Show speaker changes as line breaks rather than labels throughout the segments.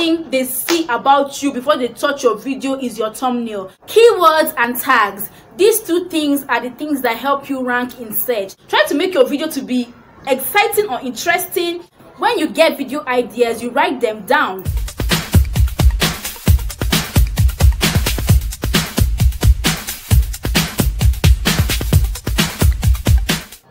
thing they see about you before they touch your video is your thumbnail. Keywords and tags. These two things are the things that help you rank in search. Try to make your video to be exciting or interesting. When you get video ideas, you write them down.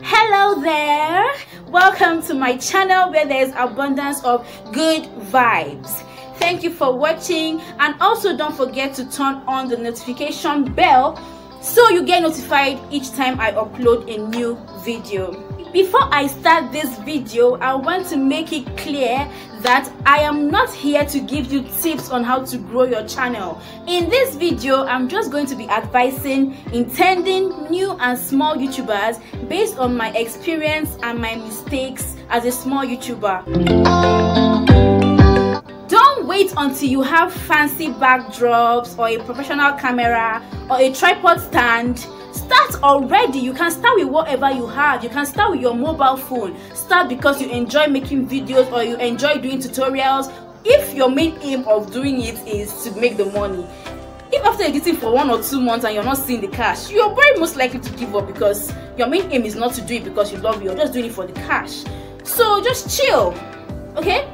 Hello there, welcome to my channel where there is abundance of good vibes. Thank you for watching, and also don't forget to turn on the notification bell so you get notified each time I upload a new video. Before I start this video, I want to make it clear that I am not here to give you tips on how to grow your channel. In this video, I'm just going to be advising intending new and small YouTubers based on my experience and my mistakes as a small YouTuber. Don't wait until you have fancy backdrops or a professional camera or a tripod stand. Start already. You can start with whatever you have. You can start with your mobile phone. Start because you enjoy making videos or you enjoy doing tutorials. If your main aim of doing it is to make the money, if after editing for 1 or 2 months and you're not seeing the cash, you're very most likely to give up because your main aim is not to do it because you love it. You're just doing it for the cash. So just chill, okay?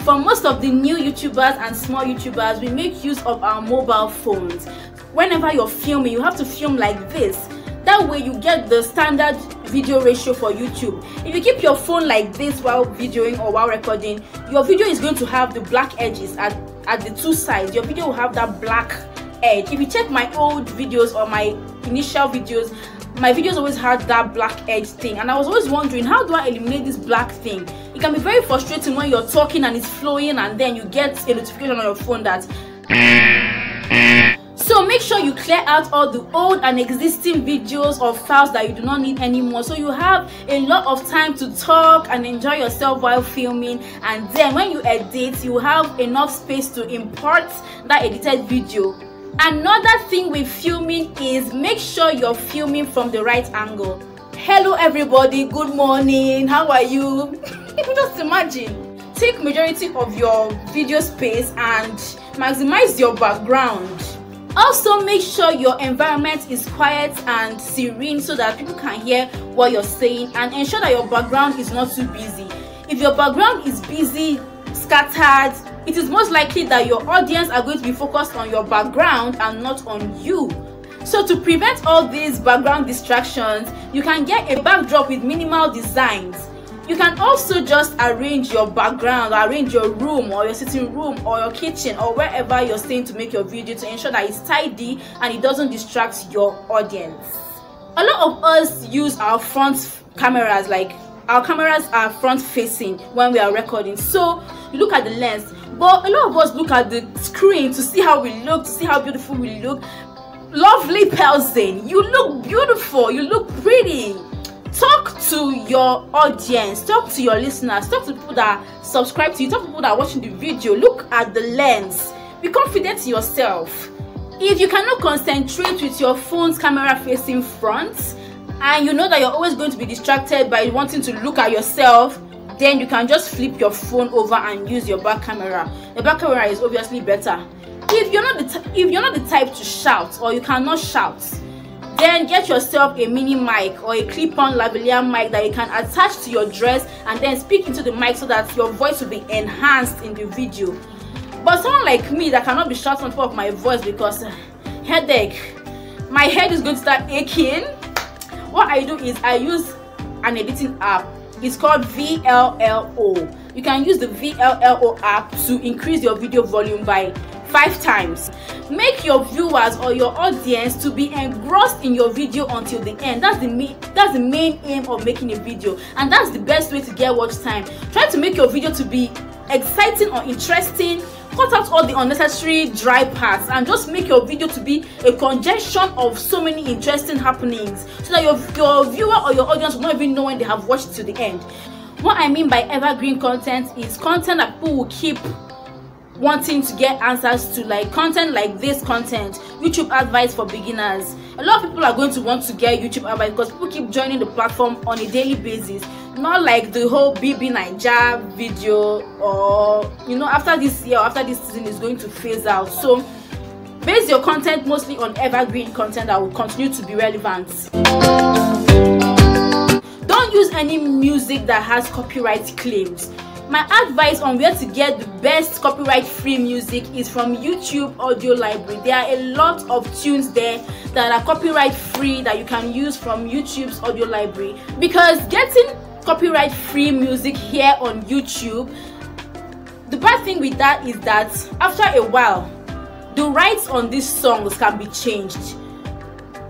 For most of the new YouTubers and small YouTubers, we make use of our mobile phones. Whenever you're filming, you have to film like this. That way you get the standard video ratio for YouTube. If you keep your phone like this while videoing or while recording, your video is going to have the black edges at the two sides. Your video will have that black edge. If you check my old videos or my initial videos, my videos always had that black edge thing, and I was always wondering, how do I eliminate this black thing? It can be very frustrating when you're talking and it's flowing and then you get a notification on your phone that. So make sure you clear out all the old and existing videos or files that you do not need anymore, so you have a lot of time to talk and enjoy yourself while filming. And then when you edit, you have enough space to import that edited video. Another thing with filming is make sure you're filming from the right angle. Hello everybody, good morning, how are you? Just imagine, take majority of your video space and maximize your background. Also make sure your environment is quiet and serene so that people can hear what you're saying, and ensure that your background is not too busy. If your background is busy, scattered, it is most likely that your audience are going to be focused on your background and not on you. So to prevent all these background distractions, you can get a backdrop with minimal designs. You can also just arrange your background, arrange your room or your sitting room or your kitchen or wherever you're staying to make your video, to ensure that it's tidy and it doesn't distract your audience. A lot of us use our front cameras, like our cameras are front facing when we are recording, so you look at the lens, but a lot of us look at the screen to see how we look, to see how beautiful we look. Lovely person, you look beautiful, you look pretty. Talk to your audience, talk to your listeners, talk to people that subscribe to you, talk to people that are watching the video. Look at the lens, be confident in yourself. If you cannot concentrate with your phone's camera facing front, and you know that you're always going to be distracted by wanting to look at yourself, then you can just flip your phone over and use your back camera. The back camera is obviously better. If you're not the type to shout, or you cannot shout, then get yourself a mini mic or a clip-on lavalier mic that you can attach to your dress and then speak into the mic so that your voice will be enhanced in the video. But someone like me that cannot be shouting on top of my voice because headache, my head is going to start aching, what I do is I use an editing app. It's called VLLO. You can use the VLLO app to increase your video volume by 5 times. Make your viewers or your audience to be engrossed in your video until the end. That's the main aim of making a video, and that's the best way to get watch time. Try to make your video to be exciting or interesting. Cut out all the unnecessary dry parts and just make your video to be a conjunction of so many interesting happenings, so that your viewer or your audience will not even know when they have watched to the end. What I mean by evergreen content is content that people will keep wanting to get answers to, like content like this content, YouTube advice for beginners. A lot of people are going to want to get YouTube advice because people keep joining the platform on a daily basis. not like the whole BB Naija video, or after this year or after this season is going to phase out. So base your content mostly on evergreen content that will continue to be relevant. Don't use any music that has copyright claims. My advice on where to get the best copyright free music is from YouTube audio library. There are a lot of tunes there that are copyright free that you can use from YouTube's audio library, because getting copyright free music here on YouTube, the bad thing with that is that after a while the rights on these songs can be changed.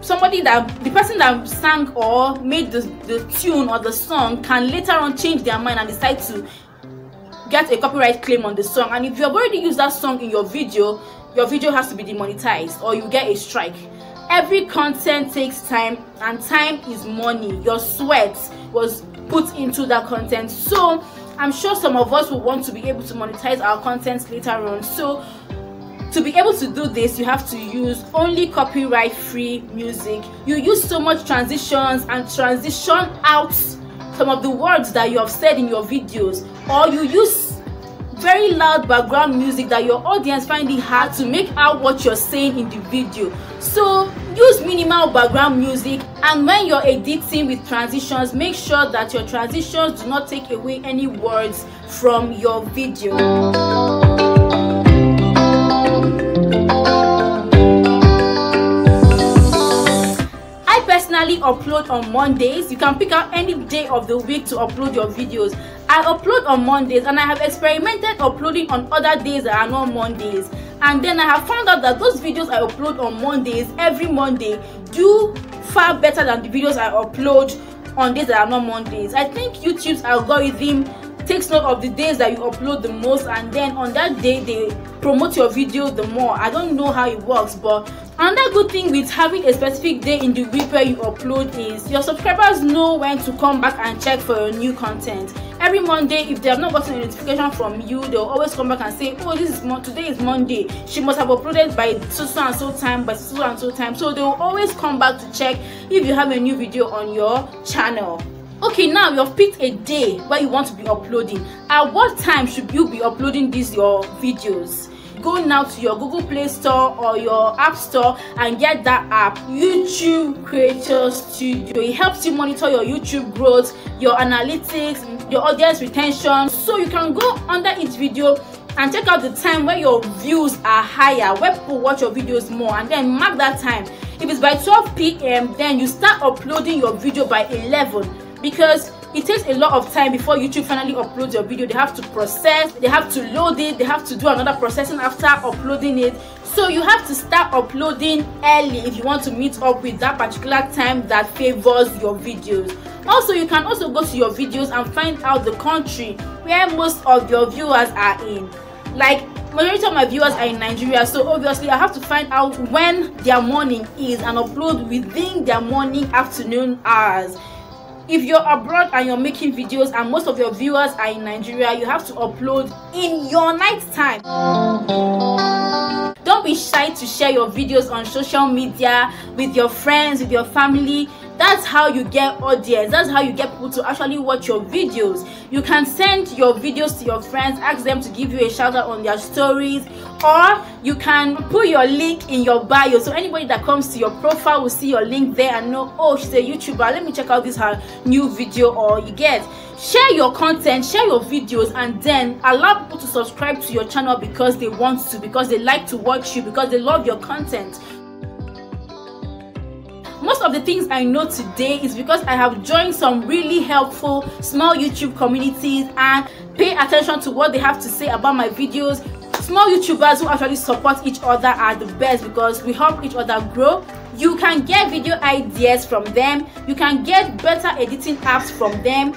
The person that sang or made the tune or the song can later on change their mind and decide to get a copyright claim on the song, and if you have already used that song in your video has to be demonetized or you get a strike. Every content takes time, and time is money. Your sweat was put into that content, so I'm sure some of us will want to be able to monetize our content later on. So to be able to do this, you have to use only copyright free music. You use so much transitions and transition out some of the words that you have said in your videos, or you use very loud background music that your audience find it hard to make out what you're saying in the video. So use minimal background music, and when you're editing with transitions, make sure that your transitions do not take away any words from your video. Personally upload on Mondays. You can pick out any day of the week to upload your videos. I upload on Mondays, and I have experimented uploading on other days that are not Mondays, and then I have found out that those videos I upload on Mondays every Monday do far better than the videos I upload on days that are not Mondays. I think YouTube's algorithm takes note of the days that you upload the most, and then on that day they promote your video the more. I don't know how it works, but another good thing with having a specific day in the week where you upload is your subscribers know when to come back and check for your new content. Every Monday, if they have not gotten a notification from you, they'll always come back and say, oh, today is Monday, she must have uploaded by so and so time, by so and so time. So they'll always come back to check if you have a new video on your channel. Okay, now you've picked a day where you want to be uploading. At what time should you be uploading your videos? Go now to your Google Play Store or your App Store and get that app, YouTube Creator Studio. It helps you monitor your YouTube growth, your analytics, your audience retention. So you can go under each video and check out the time where your views are higher, where people watch your videos more, and then mark that time. If it's by 12 p.m, then you start uploading your video by 11, because it takes a lot of time before YouTube finally uploads your video. They have to process, they have to load it, they have to do another processing after uploading it. So you have to start uploading early if you want to meet up with that particular time that favors your videos. Also, you can also go to your videos and find out the country where most of your viewers are in. Like, majority of my viewers are in Nigeria, so obviously I have to find out when their morning is and upload within their morning afternoon hours. If you're abroad and you're making videos and most of your viewers are in Nigeria, you have to upload in your night time. Don't be shy to share your videos on social media with your friends, with your family. That's how you get audience. That's how you get people to actually watch your videos. You can send your videos to your friends, ask them to give you a shout out on their stories, or you can put your link in your bio, so anybody that comes to your profile will see your link there and know, oh, she's a YouTuber, let me check out this her new video. Or you get, share your content, share your videos, and then allow people to subscribe to your channel because they want to, because they like to watch you, because they love your content. Most of the things I know today is because I have joined some really helpful small YouTube communities and pay attention to what they have to say about my videos. Small YouTubers who actually support each other are the best because we help each other grow. You can get video ideas from them. You can get better editing apps from them.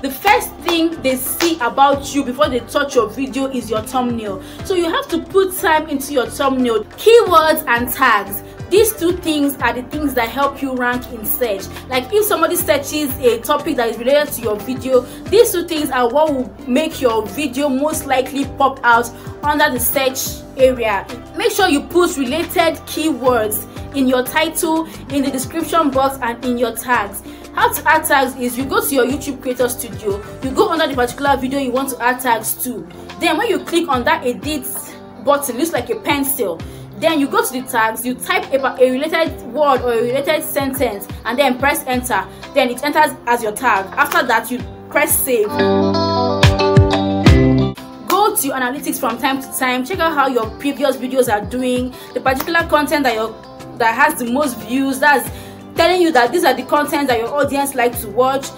The first thing they see about you before they touch your video is your thumbnail. So you have to put time into your thumbnail. Keywords and tags. These two things are the things that help you rank in search. Like if somebody searches a topic that is related to your video, these two things are what will make your video most likely pop out under the search area. Make sure you put related keywords in your title, in the description box, and in your tags. How to add tags is you go to your YouTube Creator Studio, you go under the particular video you want to add tags to. Then when you click on that edit button, looks like a pencil, then you go to the tags, you type a related word or a related sentence and then press enter. Then it enters as your tag. After that, you press save. Go to your analytics from time to time, check out how your previous videos are doing, the particular content that has the most views, that's telling you that these are the content that your audience like to watch,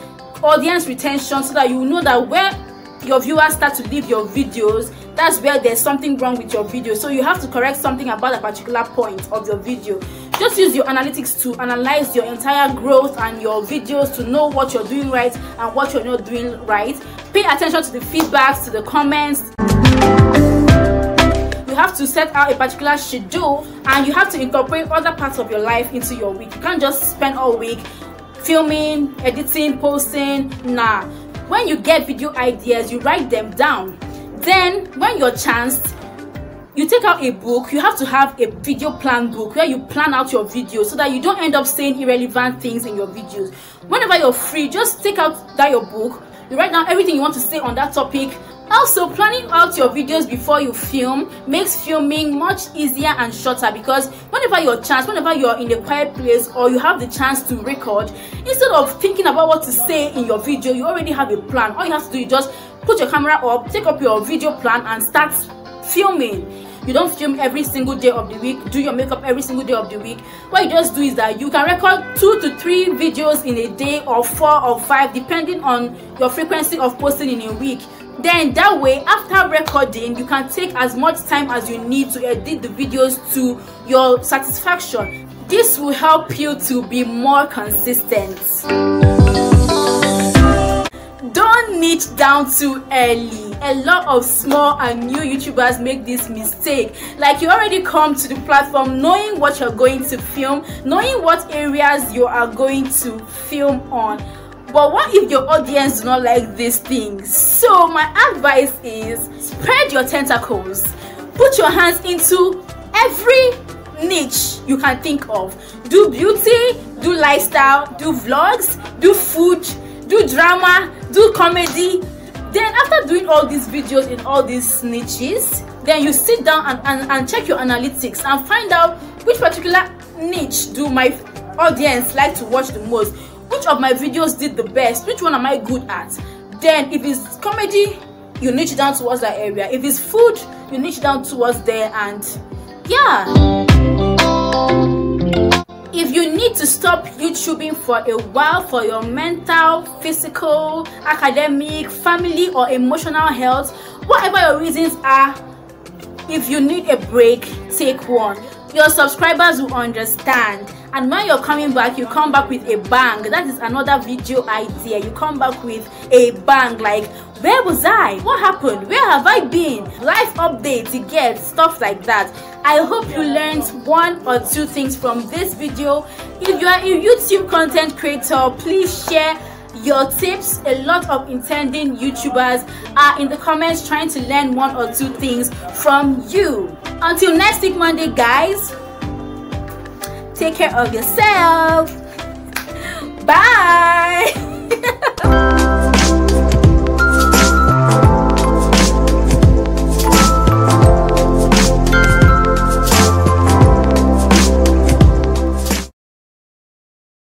audience retention, so that you know that where your viewers start to leave your videos, that's where there's something wrong with your video. So you have to correct something about a particular point of your video. Just use your analytics to analyze your entire growth and your videos to know what you're doing right and what you're not doing right. Pay attention to the feedbacks, to the comments. You have to set out a particular schedule and you have to incorporate other parts of your life into your week. You can't just spend all week filming, editing, posting. Nah. When you get video ideas, you write them down. Then when you're chanced, you take out a book. You have to have a video plan book where you plan out your videos so that you don't end up saying irrelevant things in your videos. Whenever you're free, just take out your book. You write down everything you want to say on that topic. Also, planning out your videos before you film makes filming much easier and shorter, because whenever you're in a quiet place or you have the chance to record, instead of thinking about what to say in your video, you already have a plan. All you have to do is just put your camera up, take up your video plan and start filming. You don't film every single day of the week, do your makeup every single day of the week. What you just do is that you can record 2 to 3 videos in a day, or 4 or 5, depending on your frequency of posting in a week. Then that way, after recording, you can take as much time as you need to edit the videos to your satisfaction. This will help you to be more consistent. Don't niche down too early. A lot of small and new YouTubers make this mistake. Like, you already come to the platform knowing what you're going to film, knowing what areas you are going to film on. But what if your audience do not like these things? So my advice is spread your tentacles. Put your hands into every niche you can think of. Do beauty, do lifestyle, do vlogs, do food, do drama, do comedy. Then after doing all these videos in all these niches, then you sit down and check your analytics and find out which particular niche do my audience like to watch the most. Which of my videos did the best? Which one am I good at? Then if it's comedy, you niche down towards that area. If it's food, you niche down towards there. And yeah, if you need to stop YouTubing for a while for your mental, physical, academic, family or emotional health, whatever your reasons are, if you need a break, take one. Your subscribers will understand. And when you're coming back, you come back with a bang. That is another video idea. You come back with a bang, like, where was I? What happened? Where have I been? Life updates, you get stuff like that. I hope you learned 1 or 2 things from this video. If you are a YouTube content creator, please share your tips. A lot of intending YouTubers are in the comments trying to learn 1 or 2 things from you. Until next week Monday, guys, take care of yourself. Bye.